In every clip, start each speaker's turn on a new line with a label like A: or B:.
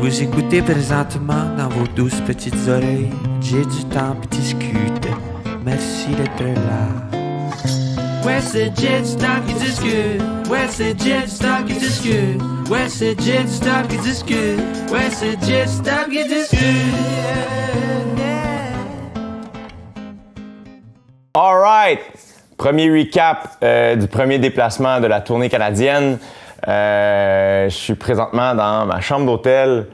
A: Vous écoutez présentement dans vos douces petites oreilles. J'ai du temps pour discuter. Merci d'être là. Ouais, c'est Jet Stock qui discute. Ouais, c'est Jet Stock qui discute. Ouais, c'est Jet Stock qui discute. Ouais, c'est Jet Stock qui discute.
B: All right! Premier recap du premier déplacement de la tournée canadienne. Je suis présentement dans ma chambre d'hôtel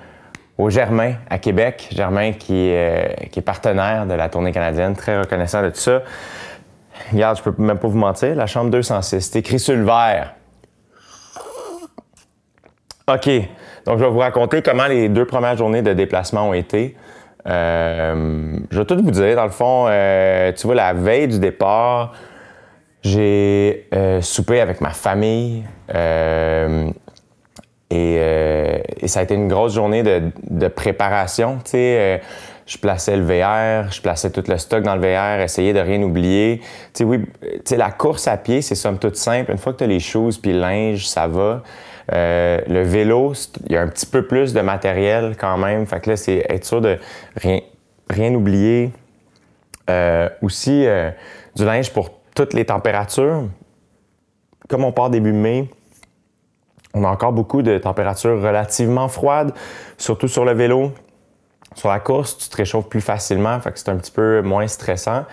B: au Germain, à Québec. Germain qui est partenaire de la tournée canadienne, très reconnaissant de tout ça. Regarde, je peux même pas vous mentir, la chambre 206, c'est écrit sur le verre. OK, donc je vais vous raconter comment les 2 premières journées de déplacement ont été. Je vais tout vous dire, dans le fond, tu vois, la veille du départ, j'ai soupé avec ma famille et ça a été une grosse journée de préparation. Tu sais, je plaçais le VR, je plaçais tout le stock dans le VR, essayais de rien oublier. Tu sais, oui, tu sais, la course à pied, c'est somme toute simple. Une fois que tu as les choses puis le linge, ça va. Le vélo, il y a un petit peu plus de matériel quand même. Fait que là, c'est être sûr de rien oublier. Aussi, du linge pour toutes les températures. Comme on part début mai, on a encore beaucoup de températures relativement froides, surtout sur le vélo. Sur la course, tu te réchauffes plus facilement, fait que c'est un petit peu moins stressant.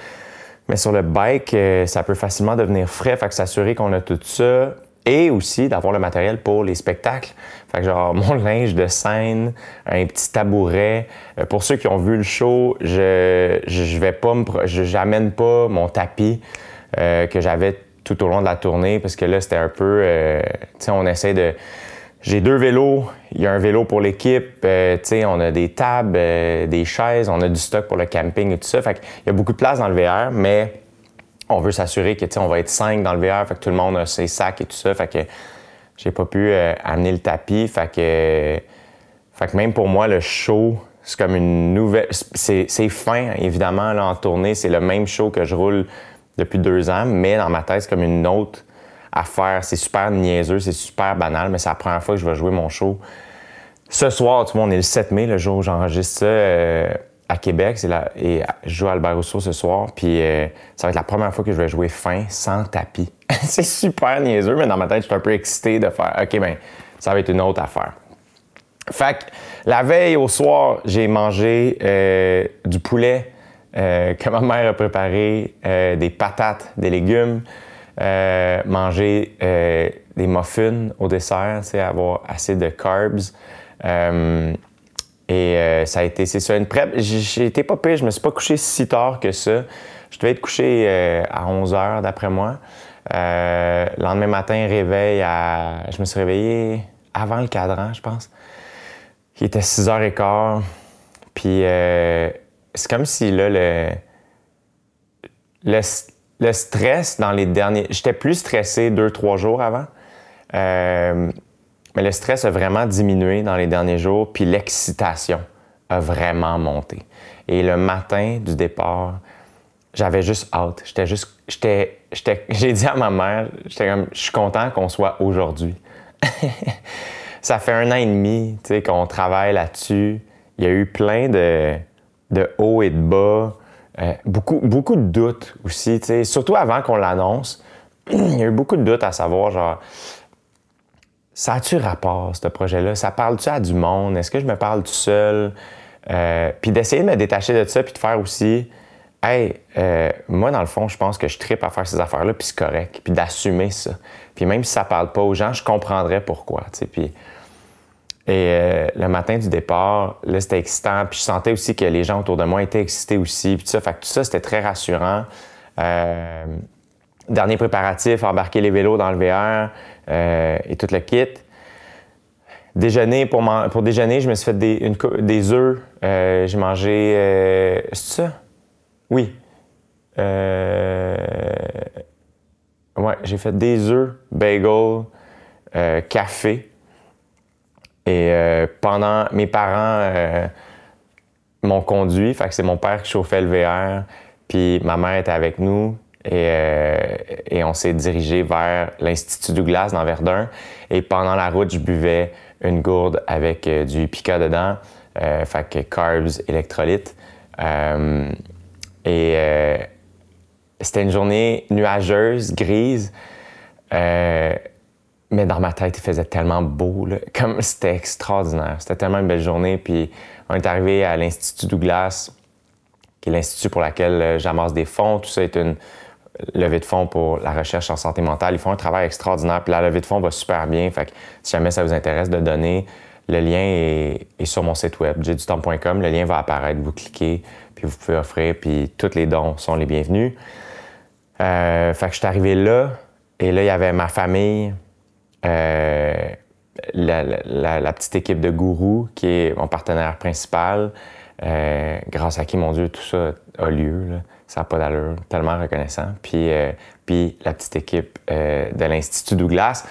B: Mais sur le bike, ça peut facilement devenir frais, fait que s'assurer qu'on a tout ça. Et aussi d'avoir le matériel pour les spectacles. Fait que genre mon linge de scène, un petit tabouret. Pour ceux qui ont vu le show, j'amène pas mon tapis que j'avais tout au long de la tournée parce que là c'était un peu, tu sais, on essaie de. J'ai 2 vélos, il y a un vélo pour l'équipe, tu sais, on a des tables, des chaises, on a du stock pour le camping et tout ça. Fait qu'il y a beaucoup de place dans le VR, mais on veut s'assurer que, tu sais, on va être 5 dans le VR, fait que tout le monde a ses sacs et tout ça. Fait que j'ai pas pu amener le tapis. Fait que même pour moi, le show, c'est comme une nouvelle. C'est fin, évidemment, là, en tournée. C'est le même show que je roule depuis 2 ans, mais dans ma tête, c'est comme une autre affaire. C'est super niaiseux, c'est super banal, mais c'est la première fois que je vais jouer mon show. Ce soir, tout le monde, on est le 7 mai, le jour où j'enregistre ça. À Québec, et je joue à Albert Rousseau ce soir, puis ça va être la première fois que je vais jouer fin, sans tapis. C'est super niaiseux, mais dans ma tête, je suis un peu excité de faire « OK, ben ça va être une autre affaire ». Fait que la veille au soir, j'ai mangé du poulet que ma mère a préparé, des patates, des légumes, manger des muffins au dessert, tu sais, avoir assez de carbs. Ça a été, c'est ça, une prep. J'ai été pas pire, je me suis pas couché si tard que ça. Je devais être couché à 11h d'après moi. Lendemain matin, je me suis réveillé avant le cadran, je pense. Il était 6h15. Puis c'est comme si là, le stress dans les derniers. J'étais plus stressé 2-3 jours avant. Mais le stress a vraiment diminué dans les derniers jours, puis l'excitation a vraiment monté. Et le matin du départ, j'avais juste hâte. J'ai dit à ma mère, j'étais comme, je suis content qu'on soit aujourd'hui. Ça fait 1 an et demi, tu sais, qu'on travaille là-dessus. Il y a eu plein de hauts et de bas, beaucoup de doutes aussi, tu sais, surtout avant qu'on l'annonce. Il y a eu beaucoup de doutes à savoir, genre, ça a-tu rapport, ce projet-là? Ça parle-tu à du monde? Est-ce que je me parle tout seul? Puis d'essayer de me détacher de ça, puis de faire aussi, hey, moi, dans le fond, je pense que je trippe à faire ces affaires-là, puis c'est correct, puis d'assumer ça. Puis même si ça parle pas aux gens, je comprendrais pourquoi, tu sais. Puis le matin du départ, là, c'était excitant, puis je sentais aussi que les gens autour de moi étaient excités aussi, puis tout ça. Fait que tout ça, c'était très rassurant. Dernier préparatif, embarquer les vélos dans le VR et tout le kit. Déjeuner, pour déjeuner, je me suis fait des œufs. J'ai mangé... c'est ça? Oui. Ouais, j'ai fait des œufs, bagel, café. Et pendant... Mes parents m'ont conduit, fait que c'est mon père qui chauffait le VR, puis ma mère était avec nous. Et on s'est dirigé vers l'Institut Douglas dans Verdun. Et pendant la route, je buvais une gourde avec du pica dedans, fait que carbs, électrolytes. C'était une journée nuageuse, grise, mais dans ma tête, il faisait tellement beau, là. Comme c'était extraordinaire. C'était tellement une belle journée. Puis on est arrivé à l'Institut Douglas, qui est l'institut pour lequel j'amasse des fonds. Tout ça est une levée de fonds pour la recherche en santé mentale. Ils font un travail extraordinaire. Puis la levée de fonds va super bien. Fait que si jamais ça vous intéresse de donner, le lien est sur mon site web, jdutemps.com. Le lien va apparaître. Vous cliquez, puis vous pouvez offrir. Puis tous les dons sont les bienvenus. Fait que je suis arrivé là. Et là, il y avait ma famille, la petite équipe de Gourou, qui est mon partenaire principal, grâce à qui, mon Dieu, tout ça a lieu. Là. Ça n'a pas d'allure. Tellement reconnaissant. Puis la petite équipe de l'Institut Douglas.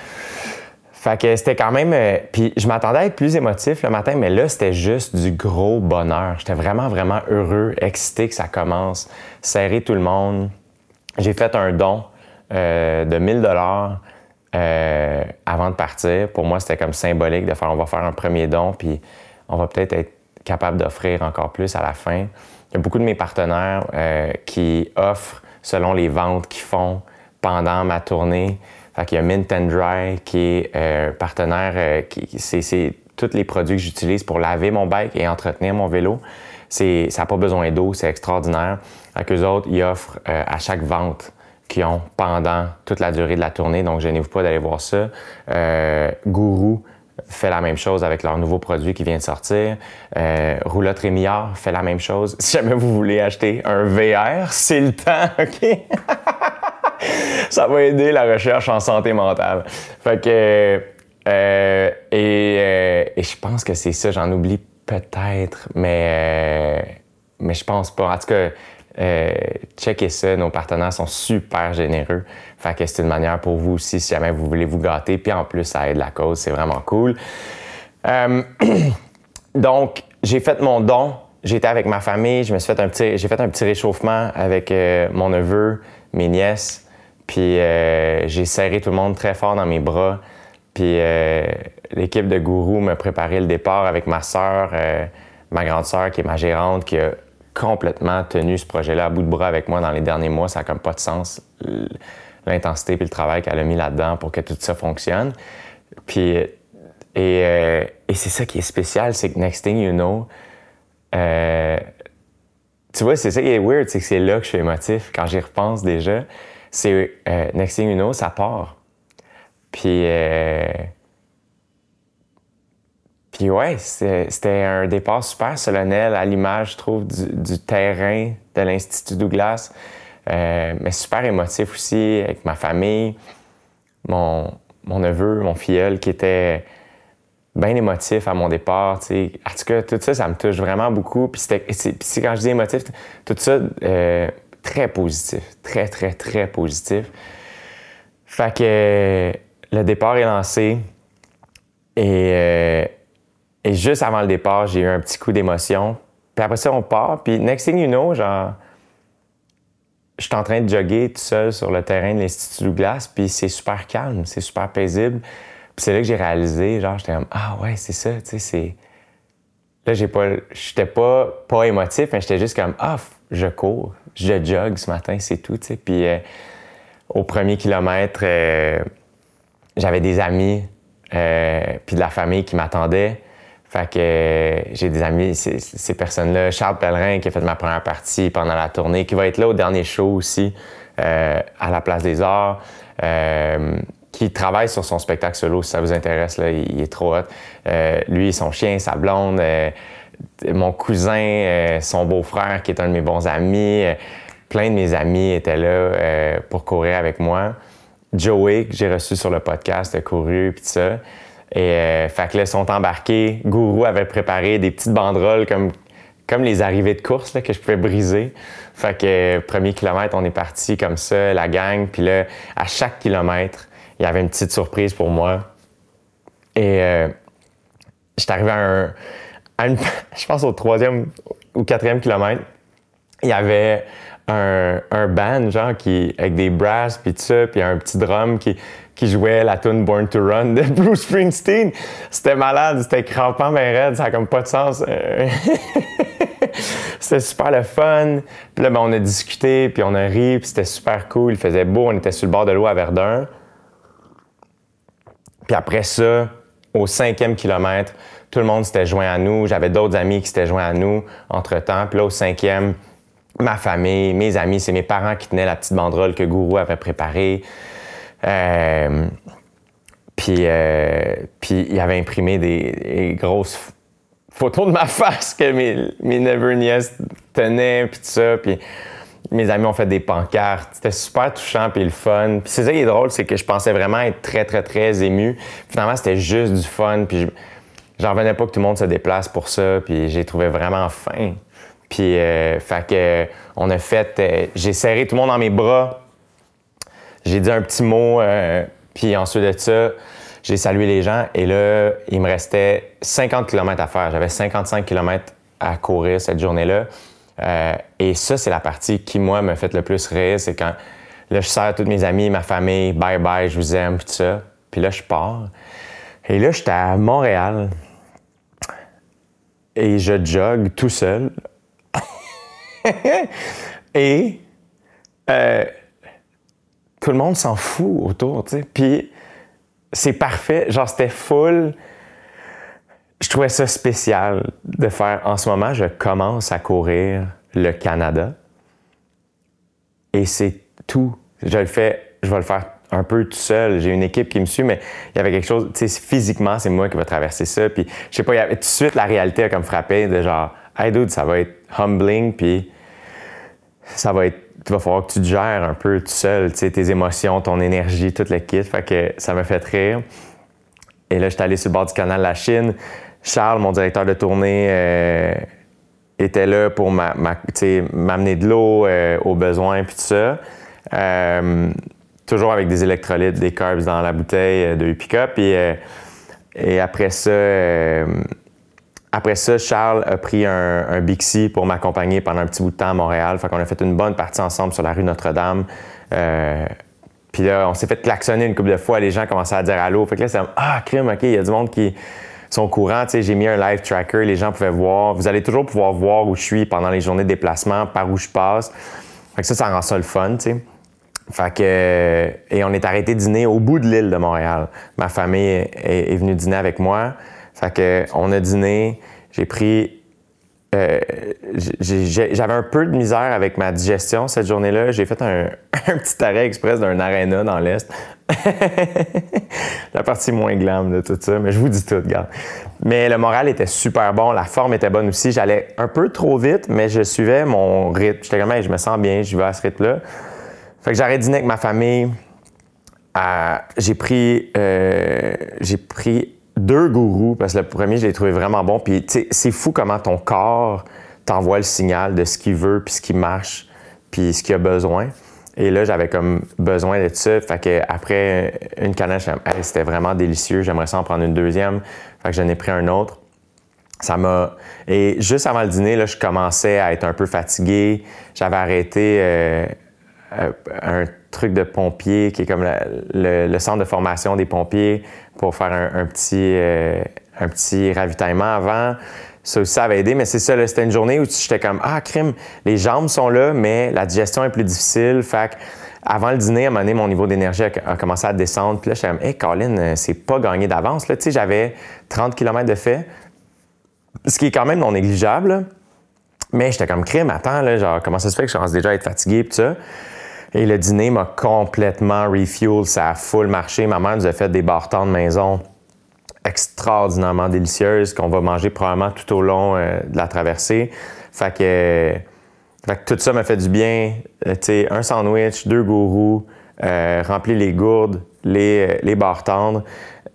B: Fait que c'était quand même... puis je m'attendais à être plus émotif le matin, mais là, c'était juste du gros bonheur. J'étais vraiment, vraiment heureux, excité que ça commence, serrer tout le monde. J'ai fait un don de 1000 $. Avant de partir. Pour moi, c'était comme symbolique de faire, on va faire un premier don, puis on va peut-être être capable d'offrir encore plus à la fin. Il y a beaucoup de mes partenaires qui offrent selon les ventes qu'ils font pendant ma tournée. Fait qu'il y a Mint and Dry qui est partenaire, c'est tous les produits que j'utilise pour laver mon bike et entretenir mon vélo. Ça n'a pas besoin d'eau, c'est extraordinaire. Avec eux autres, ils offrent à chaque vente qu'ils ont pendant toute la durée de la tournée. Donc, gênez-vous pas d'aller voir ça. Gourou fait la même chose avec leur nouveau produit qui vient de sortir. Roulotte Rémillard fait la même chose. Si jamais vous voulez acheter un VR, c'est le temps, OK? Ça va aider la recherche en santé mentale. Fait que... et je pense que c'est ça. J'en oublie peut-être, mais je pense pas. En tout cas... checkez ça, nos partenaires sont super généreux. Fait que c'est une manière pour vous aussi, si jamais vous voulez vous gâter. Puis en plus, ça aide la cause, c'est vraiment cool. Donc, j'ai fait mon don. J'étais avec ma famille. J'ai fait un petit réchauffement avec mon neveu, mes nièces. Puis j'ai serré tout le monde très fort dans mes bras. Puis l'équipe de Gourou m'a préparé le départ avec ma sœur, ma grande sœur qui est ma gérante, qui a complètement tenu ce projet-là à bout de bras avec moi dans les derniers mois. Ça n'a comme pas de sens, l'intensité et le travail qu'elle a mis là-dedans pour que tout ça fonctionne. Puis, et c'est ça qui est spécial, c'est que Next Thing You Know, tu vois, c'est ça qui est weird, c'est que c'est là que je suis émotif. Quand j'y repense déjà, c'est Next Thing You Know, ça part. Puis ouais, c'était un départ super solennel à l'image, je trouve, du terrain de l'Institut Douglas. Mais super émotif aussi avec ma famille, mon neveu, mon filleul qui était bien émotif à mon départ. T'sais. En tout cas, tout ça, ça me touche vraiment beaucoup. Puis quand je dis émotif, tout ça, très positif. Très, très, très positif. Fait que le départ est lancé et juste avant le départ, j'ai eu un petit coup d'émotion. Puis après ça, on part. Puis next thing you know, genre, je suis en train de jogger tout seul sur le terrain de l'Institut Douglas. Puis c'est super calme, c'est super paisible. Puis c'est là que j'ai réalisé, genre, j'étais comme, ah ouais, c'est ça, tu sais, c'est... Là, j'étais pas émotif, mais j'étais juste comme, ah, je cours, je jogue ce matin, c'est tout, tu sais. Puis au premier kilomètre, j'avais des amis, puis de la famille qui m'attendaient. Fait que j'ai des amis, ces personnes-là. Charles Pellerin qui a fait ma première partie pendant la tournée, qui va être là au dernier show aussi, à la Place des Arts, qui travaille sur son spectacle solo, si ça vous intéresse, là, il est trop hot. Lui, son chien, sa blonde, mon cousin, son beau-frère qui est un de mes bons amis. Plein de mes amis étaient là pour courir avec moi. Joey, que j'ai reçu sur le podcast, a couru, puis tout ça. Et fait que là, ils sont embarqués. Gourou avait préparé des petites banderoles comme les arrivées de course là, que je pouvais briser. Fait que premier kilomètre, on est parti comme ça, la gang. Puis là, à chaque kilomètre, il y avait une petite surprise pour moi. Et j'étais arrivé je pense au 3e ou 4e kilomètre. Il y avait un band, genre, avec des brasses, puis tout ça, puis un petit drum qui qui jouait la tune Born to Run de Bruce Springsteen. C'était malade, c'était crampant, mais raide, ça n'a comme pas de sens. C'était super le fun. Puis là, ben, on a discuté, puis on a ri, puis c'était super cool. Il faisait beau, on était sur le bord de l'eau à Verdun. Puis après ça, au 5e kilomètre, tout le monde s'était joint à nous. J'avais d'autres amis qui s'étaient joints à nous entre-temps. Puis là, au 5e, ma famille, mes amis, c'est mes parents qui tenaient la petite banderole que Gourou avait préparée. Puis il avait imprimé des grosses photos de ma face que mes neveux nièces tenaient, puis tout ça. Puis mes amis ont fait des pancartes. C'était super touchant, puis le fun. Puis c'est ça qui est drôle, c'est que je pensais vraiment être très, très, très ému. Finalement, c'était juste du fun, puis j'en revenais pas que tout le monde se déplace pour ça, puis j'ai trouvé vraiment fin. Puis, fait que, on a fait... j'ai serré tout le monde dans mes bras. J'ai dit un petit mot, puis ensuite de ça, j'ai salué les gens. Et là, il me restait 50 km à faire. J'avais 55 km à courir cette journée-là. Et ça, c'est la partie qui, moi, me fait le plus rire. C'est quand, là, je serre tous mes amis, ma famille, bye-bye, je vous aime, puis tout ça. Puis là, je pars. Et là, j'étais à Montréal. Et je jogue tout seul. Et tout le monde s'en fout autour, tu sais. Puis c'est parfait, genre c'était full. Je trouvais ça spécial de faire. En ce moment, je commence à courir le Canada. Et c'est tout. Je vais le faire un peu tout seul. J'ai une équipe qui me suit, mais il y avait quelque chose, tu sais, physiquement, c'est moi qui vais traverser ça. Puis je sais pas, il y avait tout de suite la réalité a comme frappé de genre, hey dude, ça va être humbling, puis ça va être, il va falloir que tu te gères un peu tout seul, tu sais, tes émotions, ton énergie, tout le kit. Fait que ça m'a fait rire. Et là, j'étais allé sur le bord du canal de la Chine. Charles, mon directeur de tournée, était là pour m'amener de l'eau aux besoins, puis tout ça. Toujours avec des électrolytes, des carbs dans la bouteille de Upica. Et après ça, Charles a pris un Bixi pour m'accompagner pendant un petit bout de temps à Montréal. Fait qu'on a fait une bonne partie ensemble sur la rue Notre-Dame. Puis là, on s'est fait klaxonner une couple de fois. Les gens commençaient à dire allô. Fait que là, c'est comme, ah, crime, OK, il y a du monde qui sont au courant. Tu sais, j'ai mis un live tracker. Les gens pouvaient voir. Vous allez toujours pouvoir voir où je suis pendant les journées de déplacement, par où je passe. Fait que ça rend ça le fun, tu sais. Fait que, et on est arrêté dîner au bout de l'île de Montréal. Ma famille est venue dîner avec moi. Fait que, on a dîné. J'ai pris... j'avais un peu de misère avec ma digestion cette journée-là. J'ai fait un petit arrêt express d'un aréna dans l'Est. La partie moins glam de tout ça, mais je vous dis tout, regarde. Mais le moral était super bon, la forme était bonne aussi. J'allais un peu trop vite, mais je suivais mon rythme. J'étais comme, hey, je me sens bien, j'y vais à ce rythme-là. Fait que j'arrête de dîner avec ma famille. J'ai pris 2 gourous, parce que le premier, je l'ai trouvé vraiment bon. Puis, tu sais, c'est fou comment ton corps t'envoie le signal de ce qu'il veut, puis ce qui marche, puis ce qu'il a besoin. Et là, j'avais comme besoin de ça. Fait qu'après une canette, hey, c'était vraiment délicieux. J'aimerais ça en prendre une deuxième. Fait que j'en ai pris un autre. Et juste avant le dîner, là, je commençais à être un peu fatigué. J'avais arrêté un truc de pompier qui est comme le centre de formation des pompiers pour faire un petit ravitaillement avant. Ça aussi, ça avait aidé, mais c'est ça, là, c'était une journée où j'étais comme « Ah, crime, les jambes sont là, mais la digestion est plus difficile. » Fait avant le dîner, à un moment donné, mon niveau d'énergie a commencé à descendre. Puis là, j'étais comme « Hey, Colin, c'est pas gagné d'avance. » Tu sais, j'avais 30 km de fait, ce qui est quand même non négligeable. Là. Mais j'étais comme « Crime, attends, là, genre, comment ça se fait que je commence déjà à être fatigué et tout ça? » Et le dîner m'a complètement refuel. Ça a full marché. Ma mère nous a fait des bar-tends de maison extraordinairement délicieuses qu'on va manger probablement tout au long de la traversée. Fait que tout ça m'a fait du bien. Tu sais, un sandwich, 2 gourous, rempli les gourdes, les barres tendres.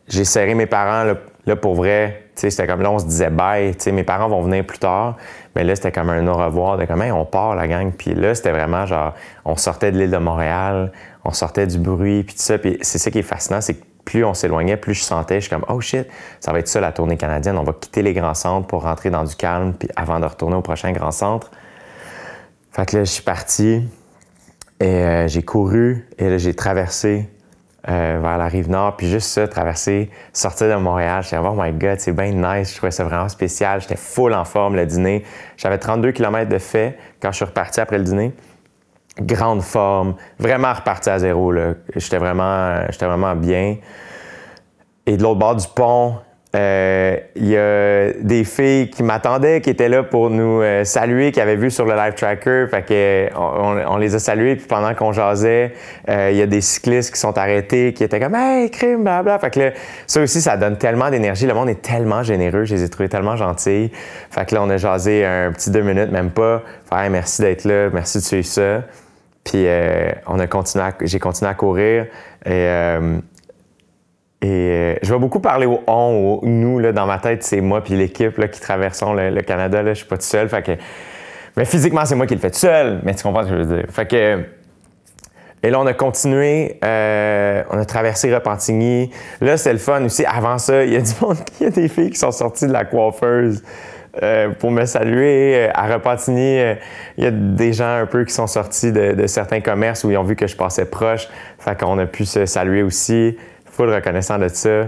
B: J'ai serré mes parents, là pour vrai. Tu sais, c'était comme là, on se disait bye. Tu sais, mes parents vont venir plus tard. Mais là, c'était comme un au revoir. De comme, hey, on part, la gang. Puis là, c'était vraiment genre, on sortait de l'île de Montréal, on sortait du bruit, puis tout ça. Puis c'est ça qui est fascinant, c'est que plus on s'éloignait, plus je sentais, je suis comme, oh shit, ça va être ça la tournée canadienne. On va quitter les grands centres pour rentrer dans du calme, puis avant de retourner au prochain grand centre. Fait que là, je suis parti et j'ai couru et là, j'ai traversé vers la Rive-Nord. Puis juste ça, traverser, sortir de Montréal, j'étais oh my God, c'est bien nice. Je trouvais ça vraiment spécial. J'étais full en forme le dîner. J'avais 32 km de fait quand je suis reparti après le dîner. Grande forme, vraiment reparti à zéro, là. J'étais vraiment bien. Et de l'autre bord du pont, il y a des filles qui m'attendaient, qui étaient là pour nous saluer, qui avaient vu sur le live tracker. Fait que on les a salués. Puis pendant qu'on jasait, il y a des cyclistes qui sont arrêtés, qui étaient comme « Hey, crime, blablabla ». Fait que là, ça aussi, ça donne tellement d'énergie. Le monde est tellement généreux. Je les ai trouvés tellement gentils. Fait que là, on a jasé un petit 2 minutes, même pas. Fait, hey, merci d'être là, merci de suivre ça. Puis j'ai continué à courir. Et je vais beaucoup parler au on, au nous, là, dans ma tête, c'est moi puis l'équipe là, qui traversons le Canada. Là, je suis pas tout seul. Fait que, mais physiquement, c'est moi qui le fais tout seul. Mais tu comprends ce que je veux dire. Fait que, et là, on a continué. On a traversé Repentigny. Là, c'est le fun aussi. Avant ça, il y a des filles qui sont sorties de la coiffeuse pour me saluer. À Repentigny, il y a des gens un peu qui sont sortis de certains commerces où ils ont vu que je passais proche. Fait qu'on a pu se saluer aussi. Full reconnaissant de ça.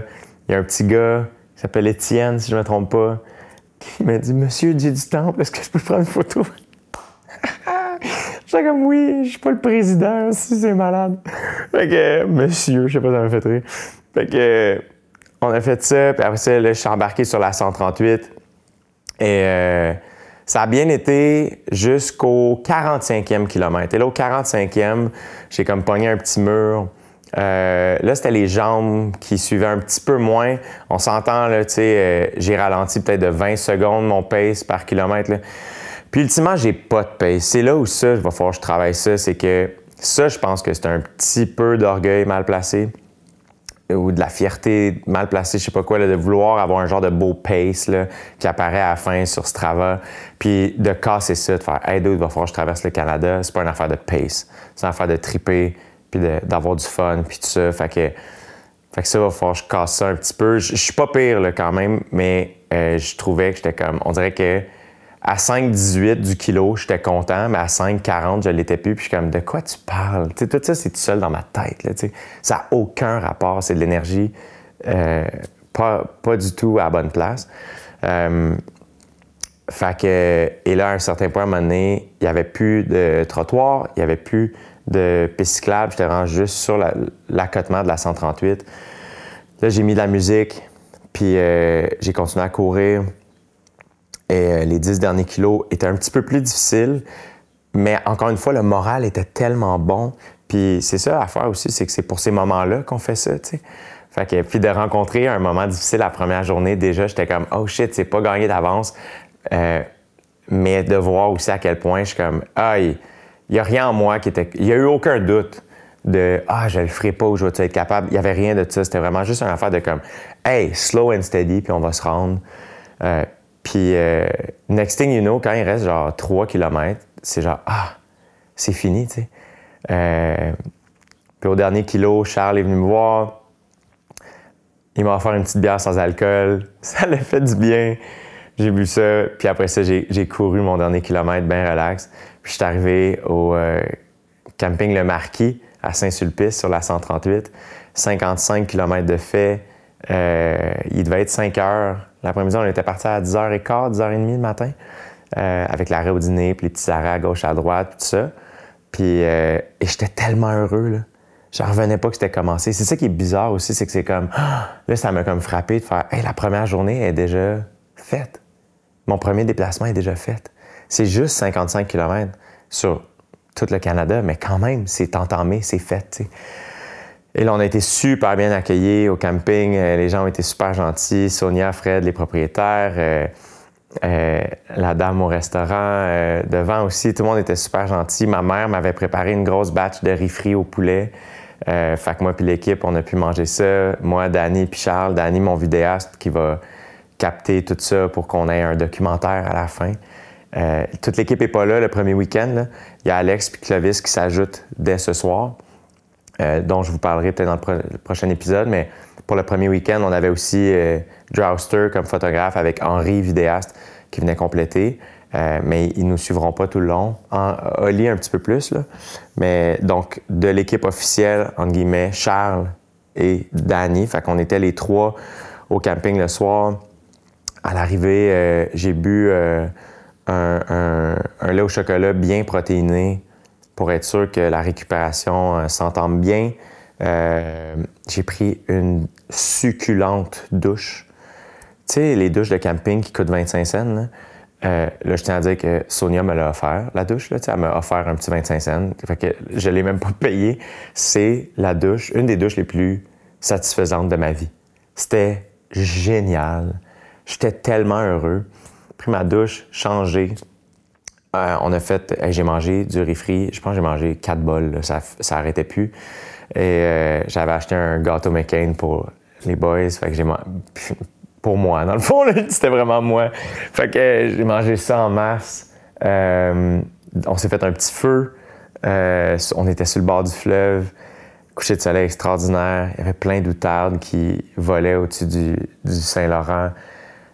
B: Il y a un petit gars qui s'appelle Étienne, si je ne me trompe pas, qui m'a dit « Monsieur Dieu du Temple, est-ce que je peux prendre une photo? » J'étais comme « Oui, je suis pas le président, si c'est malade. » Fait que, monsieur, je sais pas, ça m'a fait rire. Fait que, on a fait ça, puis après ça, là, je suis embarqué sur la 138. Et ça a bien été jusqu'au 45e kilomètre. Et là, au 45e, j'ai comme pogné un petit mur. Là, c'était les jambes qui suivaient un petit peu moins. On s'entend, là, tu sais, j'ai ralenti peut-être de 20 secondes mon pace par kilomètre, là. Puis, ultimement, j'ai pas de pace. C'est là où ça, il va falloir que je travaille ça. C'est que ça, je pense que c'est un petit peu d'orgueil mal placé ou de la fierté mal placée, je sais pas quoi, là, de vouloir avoir un genre de beau pace là, qui apparaît à la fin sur Strava. Puis, de casser ça, de faire « Hey, dude, il va falloir que je traverse le Canada. » C'est pas une affaire de pace. C'est une affaire de triper puis d'avoir du fun, puis tout ça. Fait que ça, il va falloir que je casse ça un petit peu. Je suis pas pire, là, quand même, mais je trouvais que j'étais comme... On dirait que à 5,18 du kilo, j'étais content, mais à 5,40, je l'étais plus. Puis je suis comme, de quoi tu parles? Tu sais, tout ça, c'est tout seul dans ma tête, là, tu sais. Ça n'a aucun rapport. C'est de l'énergie pas du tout à la bonne place. Fait que... Et là, à un certain point, à un moment donné, il n'y avait plus de trottoir, il n'y avait plus de piste cyclable, j'étais vraiment juste sur l'accotement de la 138. Là, j'ai mis de la musique, puis j'ai continué à courir. Et les 10 derniers kilos étaient un petit peu plus difficiles, mais encore une fois, le moral était tellement bon. Puis c'est ça à faire aussi, c'est que c'est pour ces moments-là qu'on fait ça, tu sais. Fait que, puis de rencontrer un moment difficile la première journée, déjà, j'étais comme « Oh shit, c'est pas gagné d'avance. » Mais de voir aussi à quel point je suis comme « Ah, il n'y a rien en moi qui était... » Il n'y a eu aucun doute de « Ah, je le ferai pas ou je vais être capable. » Il n'y avait rien de ça. C'était vraiment juste une affaire de comme « Hey, slow and steady, puis on va se rendre. » Puis next thing you know, quand il reste genre 3 km, c'est genre « Ah, c'est fini, tu sais. » Puis au dernier kilo, Charles est venu me voir. Il m'a offert une petite bière sans alcool. Ça l'a fait du bien. J'ai bu ça. Puis après ça, j'ai couru mon dernier kilomètre bien relax. Puis je suis arrivé au camping Le Marquis à Saint-Sulpice sur la 138. 55 km de fait. Il devait être 5 heures. L'après-midi, on était parti à 10h15, 10h30 le matin. Avec l'arrêt au dîner, puis les petits arrêts à gauche, à droite, tout ça. Puis et j'étais tellement heureux, là. Je revenais pas que c'était commencé. C'est ça qui est bizarre aussi, c'est que c'est comme... Là, ça m'a comme frappé de faire « Hey, la première journée est déjà faite. Mon premier déplacement est déjà fait. » C'est juste 55 km sur tout le Canada, mais quand même, c'est entamé, c'est fait, tu sais. Et là, on a été super bien accueillis au camping. Les gens ont été super gentils. Sonia, Fred, les propriétaires, la dame au restaurant, devant aussi, tout le monde était super gentil. Ma mère m'avait préparé une grosse batch de riz frit au poulet. Fait que moi puis l'équipe, on a pu manger ça. Moi, Danny puis Charles. Danny, mon vidéaste, qui va capter tout ça pour qu'on ait un documentaire à la fin. Toute l'équipe n'est pas là le premier week-end, là. Il y a Alex puis Clovis qui s'ajoutent dès ce soir, dont je vous parlerai peut-être dans le prochain épisode. Mais pour le premier week-end, on avait aussi Drowster comme photographe avec Henri, vidéaste, qui venait compléter. Mais ils ne nous suivront pas tout le long. Oli un petit peu plus, là. Mais donc, de l'équipe officielle, entre guillemets, Charles, et Danny. Fait qu'on était les trois au camping le soir. À l'arrivée, j'ai bu un lait au chocolat bien protéiné pour être sûr que la récupération s'entende bien. J'ai pris une succulente douche. Tu sais, les douches de camping qui coûtent 25 cents, là, je tiens à dire que Sonia me l'a offert, la douche. Là, elle m'a offert un petit 25 cents. Fait que je ne l'ai même pas payé. C'est la douche, une des douches les plus satisfaisantes de ma vie. C'était génial. J'étais tellement heureux. J'ai pris ma douche, changé. On a fait... j'ai mangé du riz frit. Je pense que j'ai mangé 4 bols. Là, ça n'arrêtait plus. Et j'avais acheté un gâteau McCain pour les boys. Fait que j'ai pour moi, dans le fond, là, c'était vraiment moi. Fait que j'ai mangé ça en masse. On s'est fait un petit feu. On était sur le bord du fleuve. Coucher de soleil extraordinaire. Il y avait plein d'outardes qui volaient au-dessus du Saint-Laurent.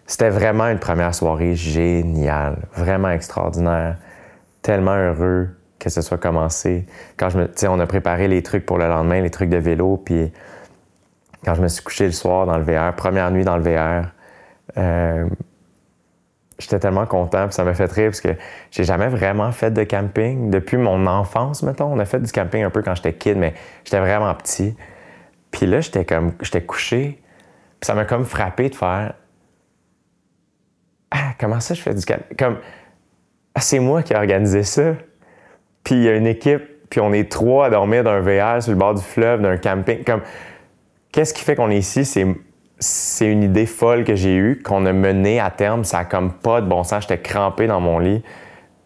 B: C'était vraiment une première soirée géniale. Vraiment extraordinaire. Tellement heureux que ce soit commencé. Quand on a préparé les trucs pour le lendemain, les trucs de vélo, puis quand je me suis couché le soir dans le VR, première nuit dans le VR, j'étais tellement content, puis ça m'a fait rire parce que j'ai jamais vraiment fait de camping. Depuis mon enfance, mettons, on a fait du camping un peu quand j'étais kid, mais j'étais vraiment petit. Puis là, j'étais couché, puis ça m'a comme frappé de faire « Ah, comment ça je fais du camping? » Comme « Ah, c'est moi qui ai organisé ça. » Puis il y a une équipe, puis on est 3 à dormir d'un VR sur le bord du fleuve, d'un camping. Comme, qu'est-ce qui fait qu'on est ici? C'est une idée folle que j'ai eue, qu'on a menée à terme. Ça a comme pas de bon sens. J'étais crampé dans mon lit.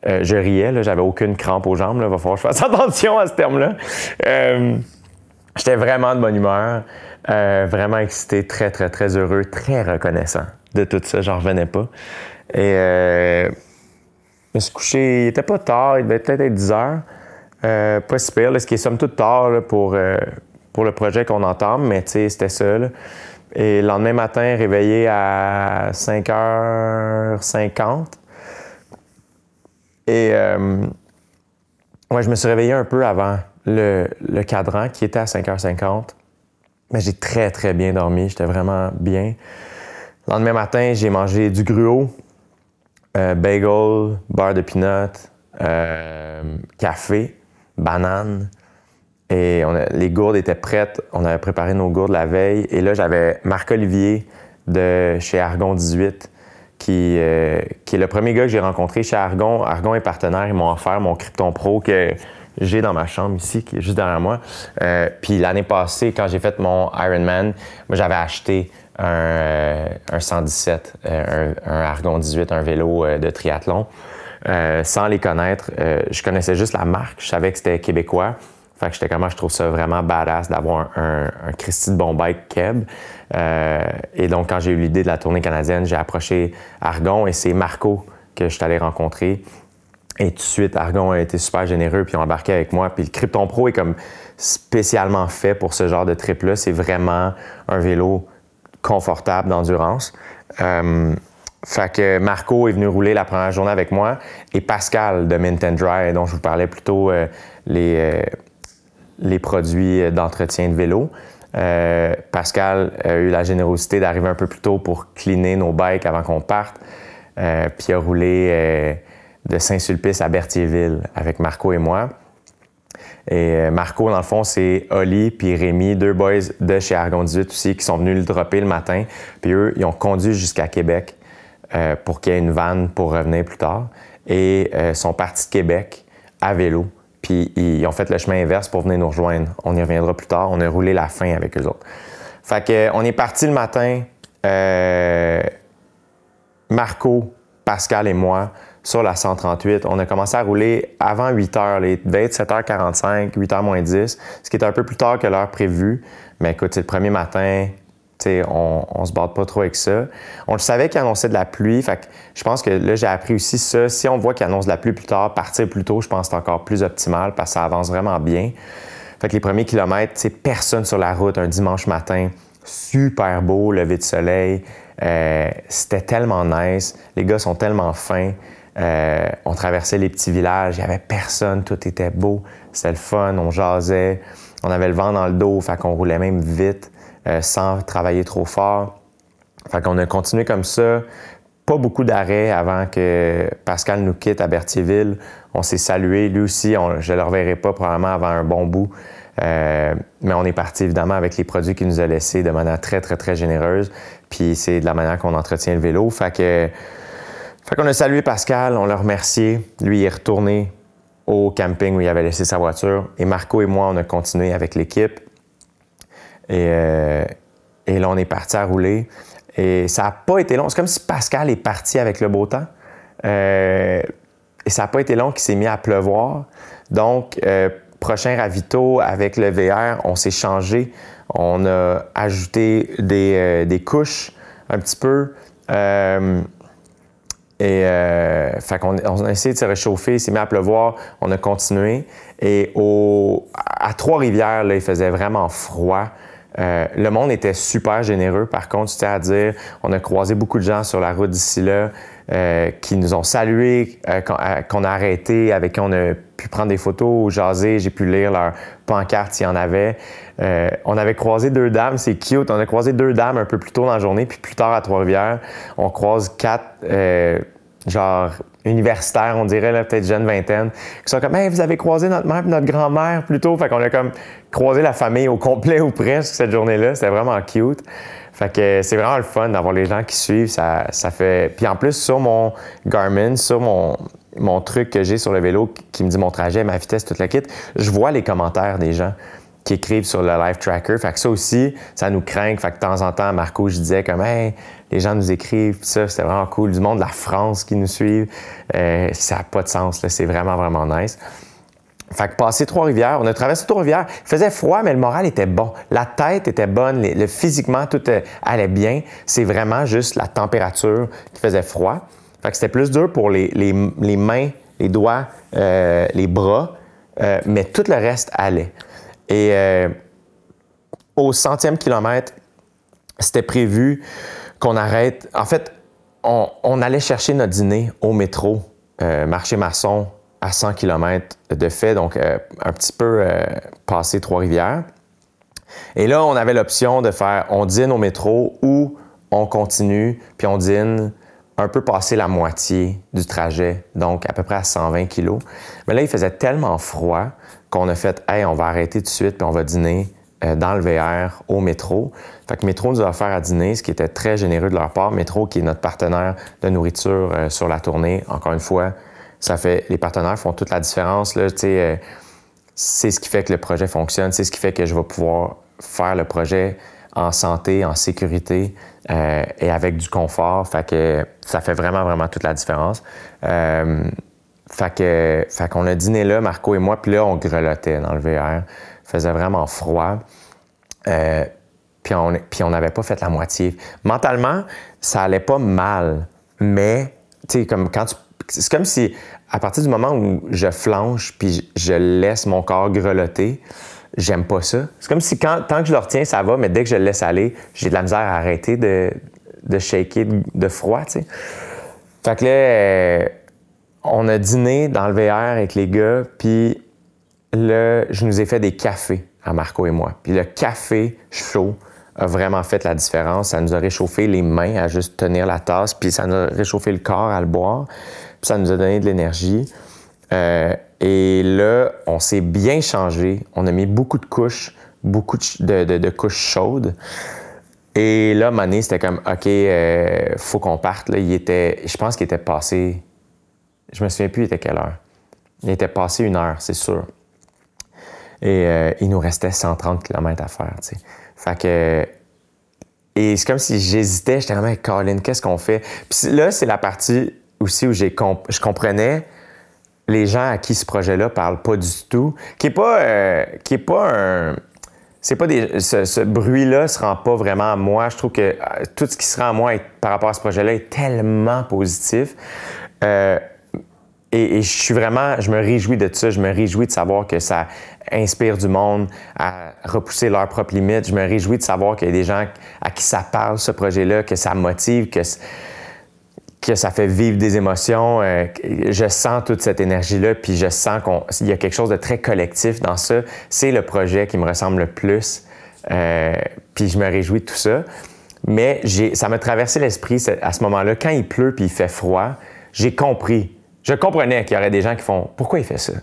B: Je riais, là, j'avais aucune crampe aux jambes. Il va falloir que je fasse attention à ce terme-là. J'étais vraiment de bonne humeur, vraiment excité, très, très, très heureux, très reconnaissant de tout ça. J'en revenais pas. Et je me suis couché, il était pas tard, il devait peut-être être 10 heures. Pas si pire, là, ce qui est somme toute tard là, pour le projet qu'on entame, mais tu sais, c'était ça. Là. Et le lendemain matin, réveillé à 5h50. Et ouais, je me suis réveillé un peu avant le cadran qui était à 5h50. Mais j'ai très, très bien dormi. J'étais vraiment bien. Le lendemain matin, j'ai mangé du gruau. Bagel, beurre de peanut, café, banane. Et les gourdes étaient prêtes. On avait préparé nos gourdes la veille. Et là, j'avais Marc-Olivier de chez Argon 18, qui est le premier gars que j'ai rencontré chez Argon. Argon est partenaire. Ils m'ont offert mon Krypton Pro que j'ai dans ma chambre ici, qui est juste derrière moi. Puis l'année passée, quand j'ai fait mon Ironman, moi, j'avais acheté un 117, un Argon 18, un vélo de triathlon. Sans les connaître, je connaissais juste la marque. Je savais que c'était québécois. Fait que j'étais je trouve ça vraiment badass d'avoir un Christy de bon bike Keb. Et donc, quand j'ai eu l'idée de la tournée canadienne, j'ai approché Argon et c'est Marco que je suis allé rencontrer. Et tout de suite, Argon a été super généreux puis ils ont embarqué avec moi. Puis le Krypton Pro est comme spécialement fait pour ce genre de trip-là. C'est vraiment un vélo confortable d'endurance. Fait que Marco est venu rouler la première journée avec moi et Pascal de Mint & Dry, dont je vous parlais plus tôt, les produits d'entretien de vélo. Pascal a eu la générosité d'arriver un peu plus tôt pour cleaner nos bikes avant qu'on parte. Puis il a roulé de Saint-Sulpice à Berthierville avec Marco et moi. Et Marco, dans le fond, c'est Oli puis Rémi, 2 boys de chez Argon 18 aussi, qui sont venus le dropper le matin. Puis eux, ils ont conduit jusqu'à Québec pour qu'il y ait une vanne pour revenir plus tard. Et sont partis de Québec à vélo. Puis ils ont fait le chemin inverse pour venir nous rejoindre. On y reviendra plus tard. On a roulé la fin avec eux autres. Fait que on est parti le matin, Marco, Pascal et moi, sur la 138. On a commencé à rouler avant 8 h. Il devait être 7h45, 8h moins 10, ce qui est un peu plus tard que l'heure prévue. Mais écoute, c'est le premier matin. On se bat pas trop avec ça. On le savait qu'il annonçait de la pluie. Fait que je pense que là, j'ai appris aussi ça. Si on voit qu'il annonce de la pluie plus tard, partir plus tôt, je pense que c'est encore plus optimal parce que ça avance vraiment bien. Fait que les premiers kilomètres, personne sur la route un dimanche matin. Super beau, lever de soleil. C'était tellement nice. Les gars sont tellement fins. On traversait les petits villages. Il n'y avait personne. Tout était beau. C'était le fun. On jasait. On avait le vent dans le dos, fait qu'on roulait même vite, sans travailler trop fort. Fait qu'on a continué comme ça. Pas beaucoup d'arrêts avant que Pascal nous quitte à Berthierville. On s'est salué. Lui aussi, je ne le reverrai pas probablement avant un bon bout. Mais on est parti évidemment avec les produits qu'il nous a laissés de manière très, très, très généreuse. Puis c'est de la manière qu'on entretient le vélo. Fait qu'on a salué Pascal, on l'a remercié. Lui, il est retourné au camping où il avait laissé sa voiture. Et Marco et moi, on a continué avec l'équipe. Et là, on est parti à rouler. Et ça n'a pas été long. C'est comme si Pascal est parti avec le beau temps. Et ça n'a pas été long qu'il s'est mis à pleuvoir. Donc, prochain ravito avec le VR, on s'est changé. On a ajouté des couches un petit peu. Fait qu'on on a essayé de se réchauffer, il s'est mis à pleuvoir, on a continué. Et à Trois-Rivières, là, il faisait vraiment froid. Le monde était super généreux, par contre, c'était à dire, on a croisé beaucoup de gens sur la route d'ici là qui nous ont salués, qu'on a arrêté, avec qui on a pu prendre des photos, jaser, j'ai pu lire leur pancarte s'il y en avait. On avait croisé 2 dames, c'est cute, on a croisé 2 dames un peu plus tôt dans la journée, puis plus tard à Trois-Rivières, on croise 4 genre universitaires, on dirait, là, peut-être jeunes vingtaine, qui sont comme « Hey, vous avez croisé notre mère et notre grand-mère plus tôt? » Fait qu'on a comme croisé la famille au complet ou presque cette journée-là. C'était vraiment cute. Fait que c'est vraiment le fun d'avoir les gens qui suivent. Ça fait... Puis en plus, sur mon Garmin, sur mon truc que j'ai sur le vélo qui me dit mon trajet, ma vitesse, toute la kit, je vois les commentaires des gens qui écrivent sur le live tracker. Fait que ça aussi, ça nous craint. Fait que de temps en temps, à Marco, je disais comme « Hey, les gens nous écrivent. » Ça, c'était vraiment cool. Du monde de la France qui nous suivent. Ça n'a pas de sens, là. C'est vraiment, vraiment nice. Fait que passé Trois-Rivières, on a traversé Trois-Rivières. Il faisait froid, mais le moral était bon. La tête était bonne. Physiquement, tout allait bien. C'est vraiment juste la température qui faisait froid. Fait que c'était plus dur pour les mains, les doigts, les bras. Mais tout le reste allait. Et au 100e kilomètre, c'était prévu qu'on arrête. En fait, on allait chercher notre dîner au métro, marché Masson, à 100 km de fait, donc un petit peu passé Trois-Rivières. Et là, on avait l'option de faire on dîne au métro ou on continue, puis on dîne un peu passé la moitié du trajet, donc à peu près à 120 kg. Mais là, il faisait tellement froid qu'on a fait « Hey, on va arrêter tout de suite, puis on va dîner dans le VR au métro. » Fait que Métro nous a offert à dîner, ce qui était très généreux de leur part. Métro, qui est notre partenaire de nourriture sur la tournée, encore une fois, les partenaires font toute la différence, là, c'est ce qui fait que le projet fonctionne, c'est ce qui fait que je vais pouvoir faire le projet en santé, en sécurité et avec du confort. Fait que ça fait vraiment, vraiment toute la différence. Fait qu'on a dîné là, Marco et moi, puis là, on grelottait dans le VR. Il faisait vraiment froid. Puis on n'avait pas fait la moitié. Mentalement, ça allait pas mal, mais tu sais, c'est comme si, à partir du moment où je flanche puis je laisse mon corps grelotter, j'aime pas ça. C'est comme si tant que je le retiens, ça va, mais dès que je le laisse aller, j'ai de la misère à arrêter de shaker de froid, tu sais. Fait que là, on a dîné dans le VR avec les gars, puis là, je nous ai fait des cafés à Marco et moi. Puis le café chaud a vraiment fait la différence. Ça nous a réchauffé les mains à juste tenir la tasse, puis ça nous a réchauffé le corps à le boire. Puis ça nous a donné de l'énergie. Et là, on s'est bien changé. On a mis beaucoup de couches, beaucoup de couches chaudes. Et là, Mané, c'était comme, OK, faut qu'on parte. Là, je pense qu'il était passé, je me souviens plus, il était quelle heure. Il était passé 1 heure, c'est sûr. Et il nous restait 130 km à faire, tu sais. Fait que... Et c'est comme si j'hésitais, j'étais comme, Colin, qu'est-ce qu'on fait? Puis là, c'est la partie aussi où je comprenais les gens à qui ce projet-là parle pas du tout, ce bruit-là se rend pas vraiment à moi. Je trouve que tout ce qui se rend à moi par rapport à ce projet-là est tellement positif. Et je me réjouis de ça. Je me réjouis de savoir que ça inspire du monde à repousser leurs propres limites. Je me réjouis de savoir qu'il y a des gens à qui ça parle, ce projet-là, que ça motive, que ça fait vivre des émotions. Je sens toute cette énergie-là, puis je sens qu'il y a quelque chose de très collectif dans ça. C'est le projet qui me ressemble le plus, puis je me réjouis de tout ça. Mais ça m'a traversé l'esprit à ce moment-là, quand il pleut puis il fait froid, j'ai compris. Je comprenais qu'il y aurait des gens qui font « Pourquoi il fait ça? »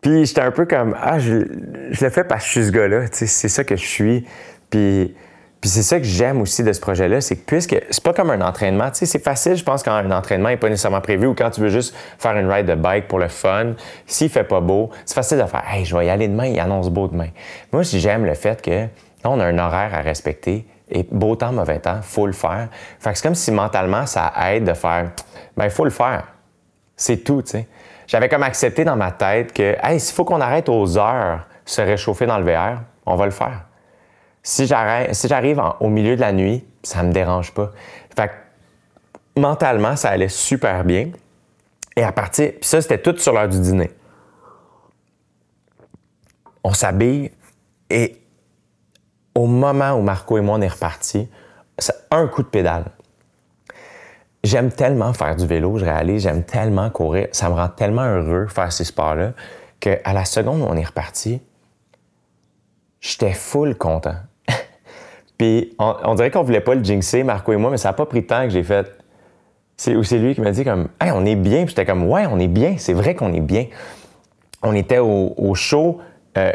B: Puis j'étais un peu comme « Ah, je le fais parce que je suis ce gars-là. » C'est ça que je suis. Puis c'est ça que j'aime aussi de ce projet-là, c'est que puisque c'est pas comme un entraînement, tu sais, c'est facile, je pense, quand un entraînement n'est pas nécessairement prévu ou quand tu veux juste faire une ride de bike pour le fun, s'il fait pas beau, c'est facile de faire « Hey, je vais y aller demain, il annonce beau demain. » Moi, j'aime le fait que là, on a un horaire à respecter et beau temps, mauvais temps, faut le faire. Fait que c'est comme si mentalement, ça aide de faire « Ben, il faut le faire. » C'est tout, tu sais. J'avais comme accepté dans ma tête que « Hey, s'il faut qu'on arrête aux heures se réchauffer dans le VR, on va le faire. » Si j'arrive au milieu de la nuit, ça me dérange pas. Fait que mentalement, ça allait super bien. Et à partir... Puis ça, c'était tout sur l'heure du dîner. On s'habille et au moment où Marco et moi, on est repartis, c'est un coup de pédale. J'aime tellement faire du vélo, je réalise, j'aime tellement courir. Ça me rend tellement heureux faire ces sports-là qu'à la seconde où on est reparti, j'étais full content. Puis on dirait qu'on voulait pas le jinxer, Marco et moi, mais ça n'a pas pris de temps que j'ai fait. C'est lui qui m'a dit comme « Hey, on est bien. » Puis j'étais comme « Ouais, on est bien. C'est vrai qu'on est bien. » On était au show.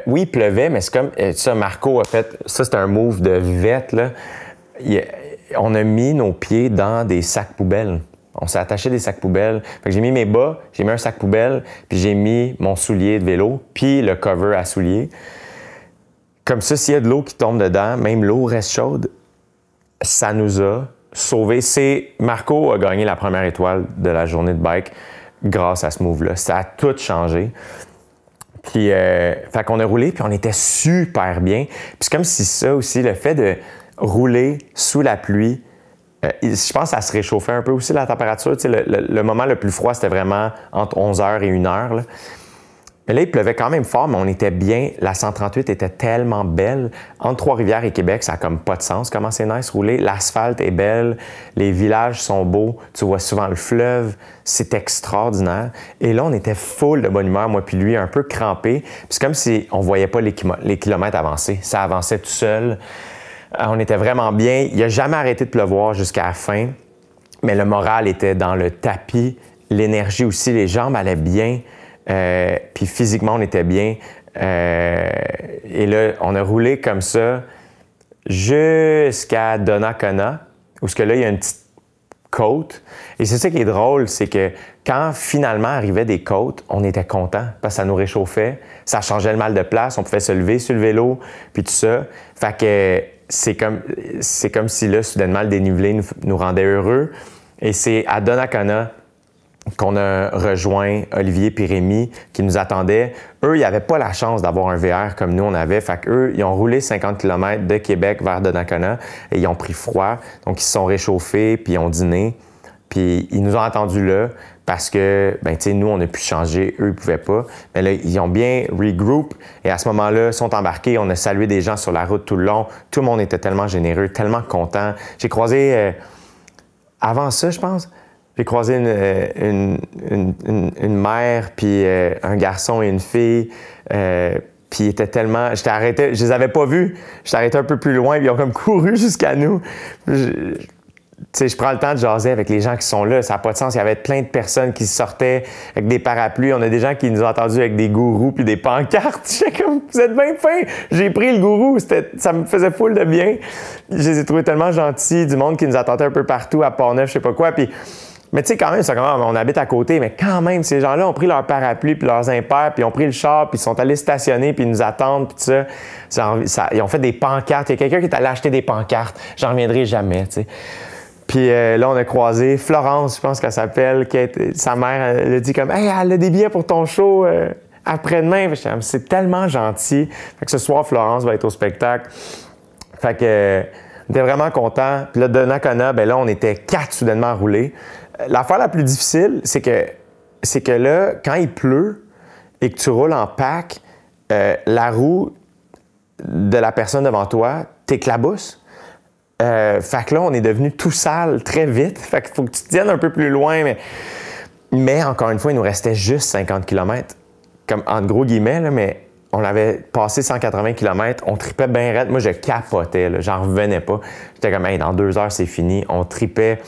B: Oui, il pleuvait, mais c'est comme ça, Marco a fait... Ça, c'était un move de vette, là. On a mis nos pieds dans des sacs poubelles. On s'est attaché des sacs poubelles. Fait que j'ai mis mes bas, j'ai mis un sac poubelle, puis j'ai mis mon soulier de vélo, puis le cover à soulier. Comme ça, s'il y a de l'eau qui tombe dedans, même l'eau reste chaude, ça nous a sauvés. Marco a gagné la première étoile de la journée de bike grâce à ce move-là. Ça a tout changé. Puis, fait qu'on a roulé, puis on était super bien. Puis c'est comme si ça aussi, le fait de rouler sous la pluie, je pense que ça se réchauffait un peu aussi la température. Tu sais, le moment le plus froid, c'était vraiment entre 11h et 1h. Là. Mais là, il pleuvait quand même fort, mais on était bien. La 138 était tellement belle. Entre Trois-Rivières et Québec, ça n'a comme pas de sens comment c'est nice rouler. L'asphalte est belle, les villages sont beaux, tu vois souvent le fleuve, c'est extraordinaire. Et là, on était full de bonne humeur, moi puis lui, un peu crampé. Puis c'est comme si on voyait pas les kilomètres avancer. Ça avançait tout seul. On était vraiment bien. Il n'a jamais arrêté de pleuvoir jusqu'à la fin, mais le moral était dans le tapis, l'énergie aussi, les jambes allaient bien. Puis physiquement, on était bien. Et là, on a roulé comme ça jusqu'à Donnacona, où là, il y a une petite côte. Et c'est ça qui est drôle, c'est que quand finalement arrivaient des côtes, on était contents parce que ça nous réchauffait, ça changeait le mal de place, on pouvait se lever sur le vélo, puis tout ça. Fait que c'est comme si là, soudainement, le dénivelé nous rendait heureux. Et c'est à Donnacona qu'on a rejoint Olivier et Rémi qui nous attendaient. Eux, ils n'avaient pas la chance d'avoir un VR comme nous, on avait. Fait qu'eux, ils ont roulé 50 km de Québec vers Donnacona et ils ont pris froid. Donc, ils se sont réchauffés, puis ils ont dîné. Puis, ils nous ont attendus là parce que, ben, tu sais, nous, on a pu changer, eux, ils ne pouvaient pas. Mais là, ils ont bien regroup et à ce moment-là, ils sont embarqués. On a salué des gens sur la route tout le long. Tout le monde était tellement généreux, tellement content. J'ai croisé, avant ça, je pense, j'ai croisé une mère, puis un garçon et une fille. Puis ils étaient tellement... J'étais arrêté, je les avais pas vus. J'étais arrêté un peu plus loin, puis ils ont comme couru jusqu'à nous. Tu sais, je prends le temps de jaser avec les gens qui sont là. Ça n'a pas de sens. Il y avait plein de personnes qui sortaient avec des parapluies. On a des gens qui nous ont entendus avec des gourous puis des pancartes. J'étais comme, vous êtes bien fins. J'ai pris le gourou. Ça me faisait full de bien. Je les ai trouvés tellement gentils. Du monde qui nous attendait un peu partout à Port-Neuf, je sais pas quoi. Puis, mais tu sais, quand même, c'est comme, on habite à côté, mais quand même, ces gens-là ont pris leur parapluie puis leurs impairs, puis ils ont pris le char, puis ils sont allés stationner, puis ils nous attendent, puis tout ça. Ils ont fait des pancartes. Il y a quelqu'un qui est allé acheter des pancartes. J'en reviendrai jamais, tu sais. Puis là, on a croisé Florence, je pense qu'elle s'appelle, sa mère, elle a dit comme « Hey, elle a des billets pour ton show après-demain. » C'est tellement gentil. Fait que ce soir, Florence va être au spectacle. Fait que on était vraiment contents. Puis là, Donnacona, ben là, on était 4 soudainement à rouler. L'affaire la plus difficile, c'est que là, quand il pleut et que tu roules en pack, la roue de la personne devant toi t'éclabousse. Fait que là, on est devenu tout sale très vite. Fait qu'il faut que tu te tiennes un peu plus loin. Mais encore une fois, il nous restait juste 50 km. Comme en gros guillemets, là, mais on avait passé 180 km. On tripait bien raide. Moi, je capotais. Là, j'en revenais pas. J'étais comme, hey, dans 2 heures, c'est fini. On tripait.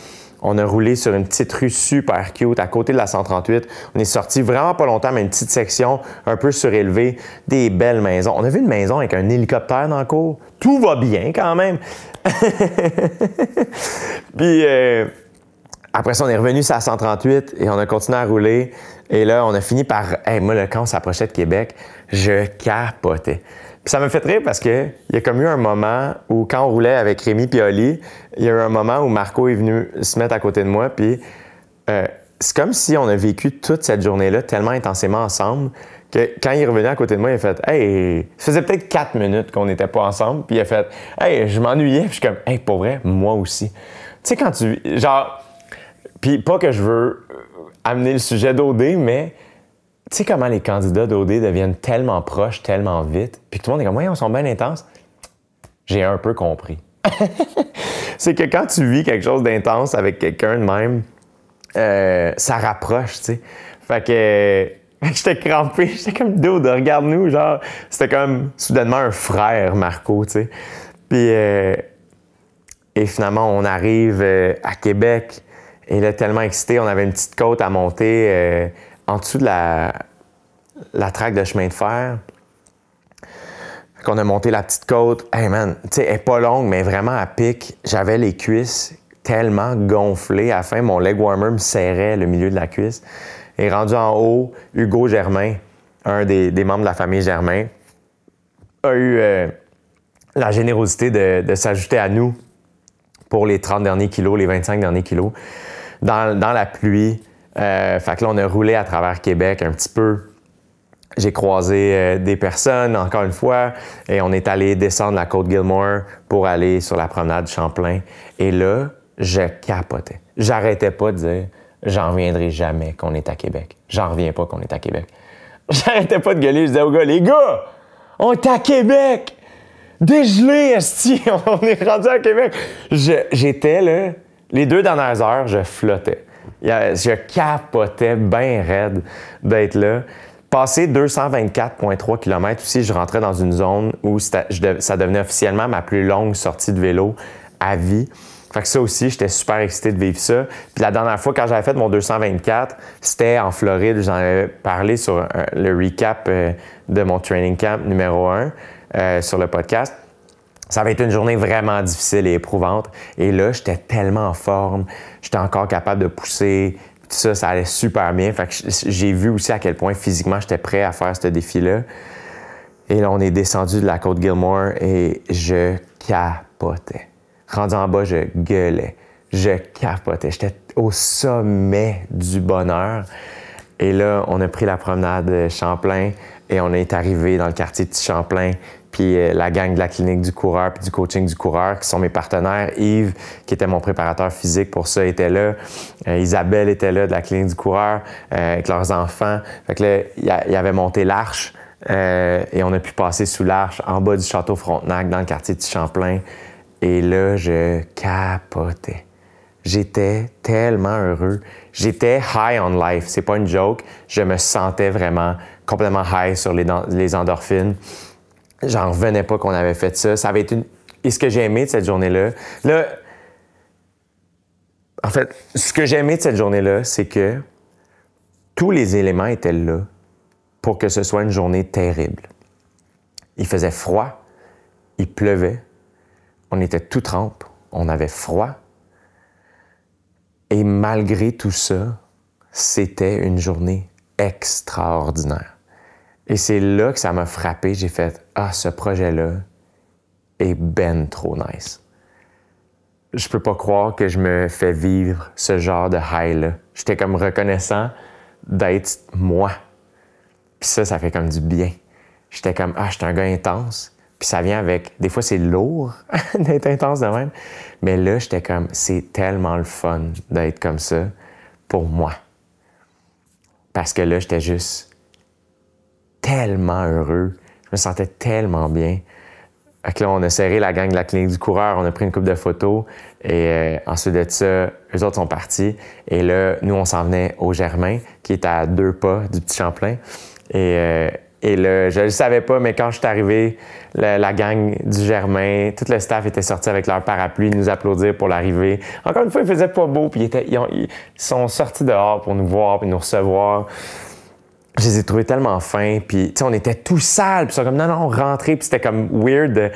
B: On a roulé sur une petite rue super cute à côté de la 138. On est sorti vraiment pas longtemps, mais une petite section un peu surélevée, des belles maisons. On a vu une maison avec un hélicoptère dans le cours. Tout va bien quand même. Puis après ça, on est revenu sur la 138 et on a continué à rouler. Et là, on a fini par... Hey, moi, quand on s'approchait de Québec, je capotais. Puis ça m'a fait rire parce qu'il y a comme eu un moment où, quand on roulait avec Rémi et Oli, il y a eu un moment où Marco est venu se mettre à côté de moi. Puis c'est comme si on a vécu toute cette journée-là tellement intensément ensemble que quand il est revenu à côté de moi, il a fait « Hey, ça faisait peut-être 4 minutes qu'on n'était pas ensemble. » Puis il a fait « Hey, je m'ennuyais. » Puis je suis comme « Hey, pour vrai, moi aussi. » Tu sais, quand tu... Genre... Puis pas que je veux amener le sujet d'OD, mais... Tu sais comment les candidats d'OD deviennent tellement proches, tellement vite, puis que tout le monde est comme « Ouais, ils sont bien intenses. » J'ai un peu compris. C'est que quand tu vis quelque chose d'intense avec quelqu'un de même, ça rapproche, tu sais. Fait que j'étais crampé, j'étais comme « Dude, regarde-nous », genre, c'était comme soudainement un frère, Marco, tu sais. Puis, et finalement, on arrive à Québec, et là, tellement excité, on avait une petite côte à monter en dessous de la traque de chemin de fer. Fait qu'on a monté la petite côte. Hey man, tu sais, elle est pas longue, mais vraiment à pic. J'avais les cuisses tellement gonflées. À la fin, mon leg warmer me serrait le milieu de la cuisse. Et rendu en haut, Hugo Germain, un des membres de la famille Germain, a eu la générosité de s'ajouter à nous pour les 30 derniers kilos, les 25 derniers kilos, dans la pluie. Fait que là, on a roulé à travers Québec un petit peu. J'ai croisé des personnes, encore une fois, et on est allé descendre la côte Gilmore pour aller sur la promenade Champlain. Et là, je capotais. J'arrêtais pas de dire « J'en reviendrai jamais qu'on est à Québec. J'en reviens pas qu'on est à Québec. » J'arrêtais pas de gueuler. Je disais aux gars « Les gars, on est à Québec! Dégelé, esti! On est rendu à Québec! » J'étais là, les 2 dernières heures, je flottais. Je capotais bien raide d'être là. Passé 224,3 km aussi, je rentrais dans une zone où ça devenait officiellement ma plus longue sortie de vélo à vie. Fait que ça aussi, j'étais super excité de vivre ça. Puis la dernière fois, quand j'avais fait mon 224, c'était en Floride. J'en avais parlé sur le recap de mon training camp numéro 1 sur le podcast. Ça avait été une journée vraiment difficile et éprouvante. Et là, j'étais tellement en forme. J'étais encore capable de pousser. Tout ça, ça allait super bien. Fait que j'ai vu aussi à quel point physiquement j'étais prêt à faire ce défi-là. Et là, on est descendu de la côte Gilmore et je capotais. Rendu en bas, je gueulais. Je capotais. J'étais au sommet du bonheur. Et là, on a pris la promenade Champlain et on est arrivé dans le quartier de Champlain. Puis la gang de la clinique du coureur puis du coaching du coureur, qui sont mes partenaires. Yves, qui était mon préparateur physique pour ça, était là. Isabelle était là de la clinique du coureur avec leurs enfants. Fait que là, il y avait monté l'arche et on a pu passer sous l'arche en bas du château Frontenac dans le quartier de Champlain. Et là, je capotais. J'étais tellement heureux. J'étais high on life. C'est pas une joke. Je me sentais vraiment complètement high sur les endorphines. J'en revenais pas qu'on avait fait ça. Ça avait été Et ce que j'ai aimé de cette journée-là, en fait, ce que j'ai aimé de cette journée-là, c'est que tous les éléments étaient là pour que ce soit une journée terrible. Il faisait froid, il pleuvait, on était tout trempes, on avait froid. Et malgré tout ça, c'était une journée extraordinaire. Et c'est là que ça m'a frappé. J'ai fait « Ah, ce projet-là est ben trop nice. » Je peux pas croire que je me fais vivre ce genre de high-là. J'étais comme reconnaissant d'être moi. Puis ça fait comme du bien. J'étais comme « Ah, j'étais un gars intense. » Puis ça vient avec... Des fois, c'est lourd d'être intense de même. Mais là, j'étais comme « C'est tellement le fun d'être comme ça pour moi. » Parce que là, j'étais juste tellement heureux. Je me sentais tellement bien. Fait que là, on a serré la gang de la clinique du coureur, on a pris une couple de photos et ensuite de ça, eux autres sont partis. Et là, nous, on s'en venait au Germain, qui est à 2 pas du Petit Champlain. Et là, je ne le savais pas, mais quand je suis arrivé, la gang du Germain, tout le staff était sorti avec leur parapluie, nous applaudir pour l'arrivée. Encore une fois, il faisait pas beau, puis ils sont sortis dehors pour nous voir, puis nous recevoir. Je les ai trouvés tellement fins, puis tu sais, on était tout sales, puis ils sont comme non, rentrez, puis c'était comme weird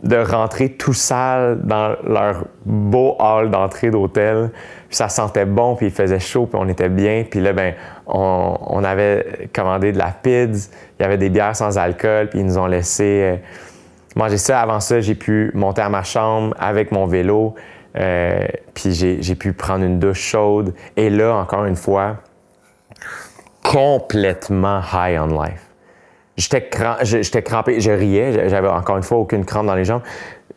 B: de rentrer tout sale dans leur beau hall d'entrée d'hôtel. Puis ça sentait bon, puis il faisait chaud, puis on était bien. Puis là, ben, on avait commandé de la PIDS, il y avait des bières sans alcool, puis ils nous ont laissé manger ça. Avant ça, j'ai pu monter à ma chambre avec mon vélo, puis j'ai pu prendre une douche chaude. Et là, encore une fois, complètement high on life. J'étais crampé, je riais, j'avais encore une fois aucune crampe dans les jambes.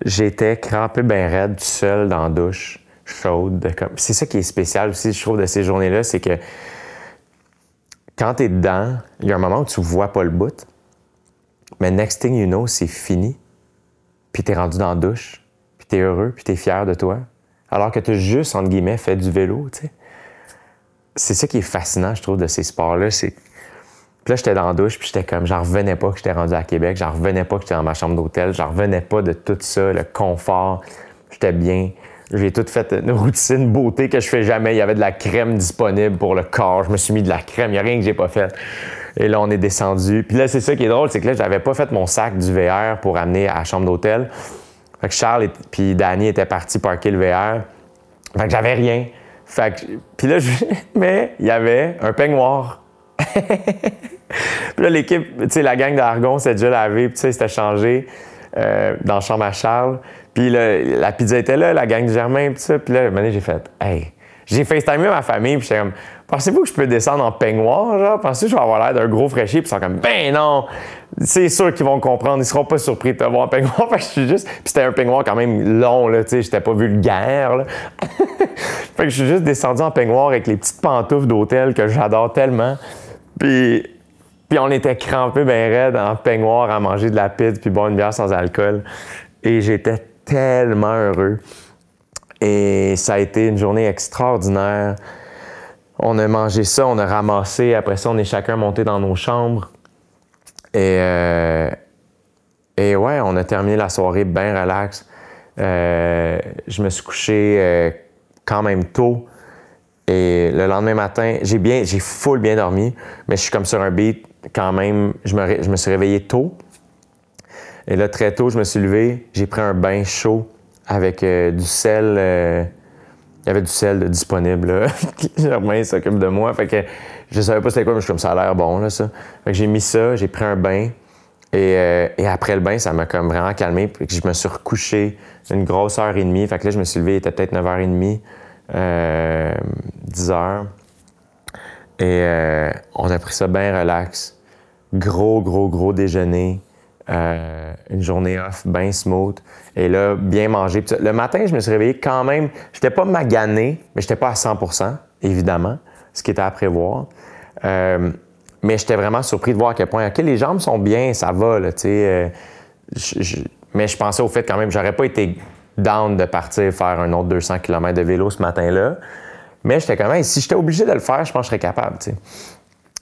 B: J'étais crampé bien raide, tout seul dans la douche chaude. C'est ça qui est spécial aussi, je trouve, de ces journées-là, c'est que quand t'es dedans, il y a un moment où tu vois pas le bout, mais next thing you know, c'est fini, puis t'es rendu dans la douche, puis t'es heureux, puis t'es fier de toi, alors que t'as juste, entre guillemets, fait du vélo, tu sais. C'est ça qui est fascinant, je trouve, de ces sports-là, c'est... Puis là, j'étais dans la douche, puis j'étais comme, j'en revenais pas que j'étais rendu à Québec, j'en revenais pas que j'étais dans ma chambre d'hôtel, j'en revenais pas de tout ça, le confort, j'étais bien. J'ai tout fait une routine beauté que je fais jamais. Il y avait de la crème disponible pour le corps, je me suis mis de la crème, il n'y a rien que j'ai pas fait. Et là, on est descendu. Puis là, c'est ça qui est drôle, c'est que là, j'avais pas fait mon sac du VR pour amener à la chambre d'hôtel. Fait que Charles et Danny étaient partis parquer le VR. Fait que j'avais rien. Fait que, puis là, mais il y avait un peignoir. Puis là, l'équipe, tu sais, la gang d'Argon s'est déjà lavée, puis tu sais, c'était changé dans la chambre à Charles. Puis là, la pizza était là, la gang du Germain, puis ça. Puis là, un moment donné, j'ai fait, hey, j'ai FaceTimé ma famille, puis j'étais comme, pensez-vous que je peux descendre en peignoir, genre? Pensez-vous que je vais avoir l'air d'un gros fraîchier? Puis ils sont comme, ben non! C'est sûr qu'ils vont comprendre, ils seront pas surpris de te voir en peignoir. Fait que je suis juste. Puis c'était un peignoir quand même long, là, tu sais, j'étais pas vulgaire, là. Fait que je suis juste descendu en peignoir avec les petites pantoufles d'hôtel que j'adore tellement. Puis on était crampés ben raides en peignoir à manger de la pizza puis boire une bière sans alcool. Et j'étais tellement heureux. Et ça a été une journée extraordinaire. On a mangé ça, on a ramassé. Après ça, on est chacun monté dans nos chambres. Et ouais, on a terminé la soirée bien relax. Je me suis couché quand même tôt. Et le lendemain matin, j'ai full bien dormi, mais je suis comme sur un beat quand même. Je me suis réveillé tôt. Et là, très tôt, je me suis levé. J'ai pris un bain chaud avec du sel. Il y avait du sel disponible. Germain s'occupe de moi. Fait que je savais pas c'était quoi, mais je suis comme ça a l'air bon, là, ça. Fait que j'ai mis ça, j'ai pris un bain. Et après le bain, ça m'a comme vraiment calmé. Puis je me suis recouché une grosse heure et demie. Fait que là, je me suis levé, il était peut-être 9h30. 10 heures. Et on a pris ça bien relax. Gros déjeuner. Une journée off bien smooth. Et là, bien mangé. Le matin, je me suis réveillé quand même. J'étais pas magané, mais j'étais pas à 100%, évidemment, ce qui était à prévoir. Mais j'étais vraiment surpris de voir à quel point, OK, les jambes sont bien, ça va, là, tu sais. Mais je pensais au fait quand même, j'aurais pas été down de partir faire un autre 200 km de vélo ce matin-là. Mais j'étais quand même, si j'étais obligé de le faire, je pense que je serais capable, tu sais.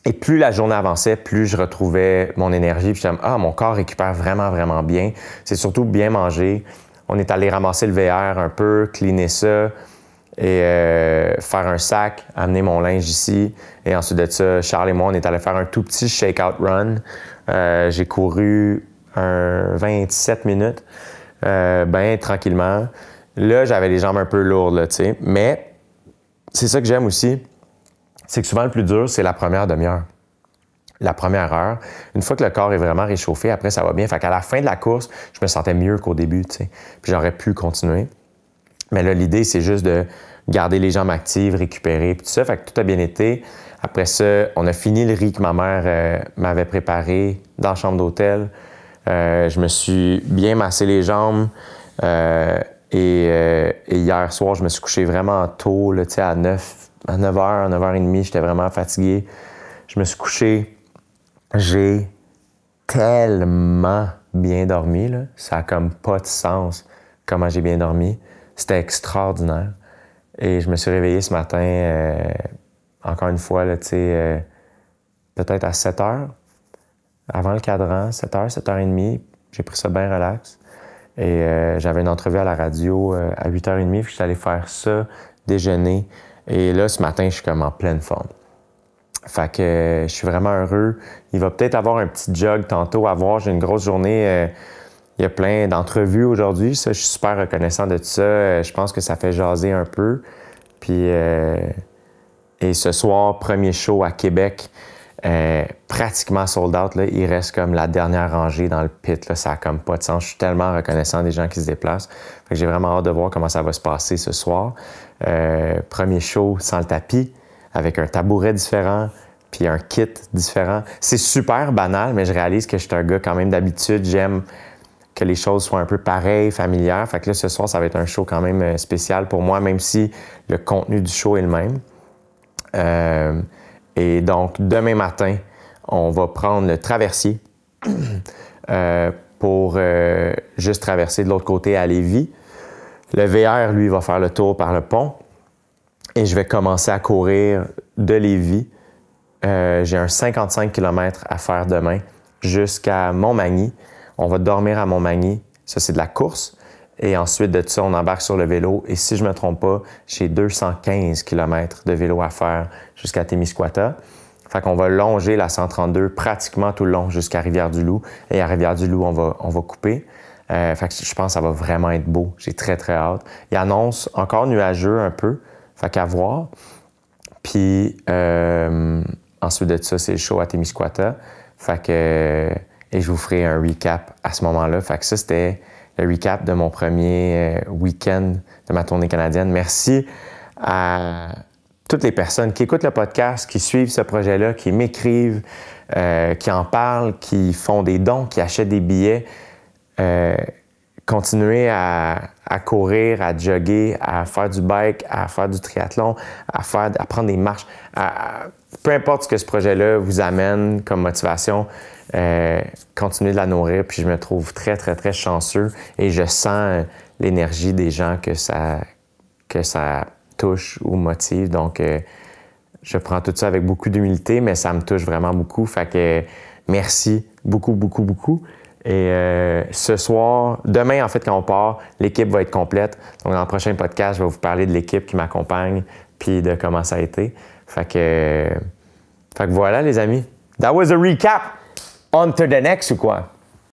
B: Et plus la journée avançait, plus je retrouvais mon énergie. Puis j'étais comme, mon corps récupère vraiment bien. C'est surtout bien manger. On est allé ramasser le VR un peu, cleaner ça et faire un sac, amener mon linge ici. Et ensuite de ça, Charles et moi, on est allé faire un tout petit shake-out run. J'ai couru 27 minutes, bien tranquillement. Là, j'avais les jambes un peu lourdes, là, tu sais. Mais c'est ça que j'aime aussi. C'est que souvent, le plus dur, c'est la première demi-heure. La première heure. Une fois que le corps est vraiment réchauffé, après, ça va bien. Fait qu'à la fin de la course, je me sentais mieux qu'au début, tu sais. Puis j'aurais pu continuer. Mais là, l'idée, c'est juste de garder les jambes actives, récupérer, puis tout ça. Fait que tout a bien été. Après ça, on a fini le riz que ma mère m'avait préparé dans la chambre d'hôtel. Je me suis bien massé les jambes. Et hier soir, je me suis couché vraiment tôt, là, tu sais, à 9h, 9h30, j'étais vraiment fatigué. Je me suis couché. J'ai tellement bien dormi, là. Ça a comme pas de sens comment j'ai bien dormi. C'était extraordinaire. Et je me suis réveillé ce matin, encore une fois, là, tu sais, peut-être à 7 heures, avant le cadran, 7 heures, 7 h 30. J'ai pris ça bien relax. Et j'avais une entrevue à la radio à 8 h 30, puis je suis allé faire ça, déjeuner. Et là, ce matin, je suis comme en pleine forme. Fait que je suis vraiment heureux. Il va peut-être avoir un petit jog tantôt à voir. J'ai une grosse journée. Il y a plein d'entrevues aujourd'hui. Ça, je suis super reconnaissant de tout ça. Je pense que ça fait jaser un peu. Puis, et ce soir, premier show à Québec, pratiquement sold out. Là. Il reste comme la dernière rangée dans le pit. Là. Ça n'a comme pas de sens. Je suis tellement reconnaissant des gens qui se déplacent. Fait que j'ai vraiment hâte de voir comment ça va se passer ce soir. Premier show sans le tapis, avec un tabouret différent, puis un kit différent. C'est super banal, mais je réalise que je suis un gars quand même d'habitude. J'aime que les choses soient un peu pareilles, familières. Fait que là, ce soir, ça va être un show quand même spécial pour moi, même si le contenu du show est le même. Et donc, demain matin, on va prendre le traversier pour juste traverser de l'autre côté à Lévis. Le VR, lui, va faire le tour par le pont. Et je vais commencer à courir de Lévis. J'ai un 55 km à faire demain jusqu'à Montmagny. On va dormir à Montmagny. Ça, c'est de la course. Et ensuite de ça, on embarque sur le vélo. Et si je ne me trompe pas, j'ai 215 km de vélo à faire jusqu'à Témiscouata. Fait qu'on va longer la 132 pratiquement tout le long jusqu'à Rivière-du-Loup. Et à Rivière-du-Loup, on va couper. Fait que je pense que ça va vraiment être beau. J'ai très, très hâte. Il annonce encore nuageux un peu. Fait qu'à voir. Puis ensuite de ça, c'est le show à Témiscouata. Fait que... Et je vous ferai un recap à ce moment-là. Fait que ça, c'était le recap de mon premier week-end de ma tournée canadienne. Merci à toutes les personnes qui écoutent le podcast, qui suivent ce projet-là, qui m'écrivent, qui en parlent, qui font des dons, qui achètent des billets. Continuer à courir, à jogger, à faire du bike, à faire du triathlon, à prendre des marches. Peu importe ce que ce projet-là vous amène comme motivation, continuez de la nourrir. Puis je me trouve très, très, très chanceux et je sens l'énergie des gens que ça touche ou motive. Donc, je prends tout ça avec beaucoup d'humilité, mais ça me touche vraiment beaucoup. Fait que merci beaucoup, beaucoup, beaucoup. Et ce soir, demain, en fait, quand on part, l'équipe va être complète. Donc, dans le prochain podcast, je vais vous parler de l'équipe qui m'accompagne puis de comment ça a été. Fait que voilà, les amis. That was a recap. On to the next ou quoi?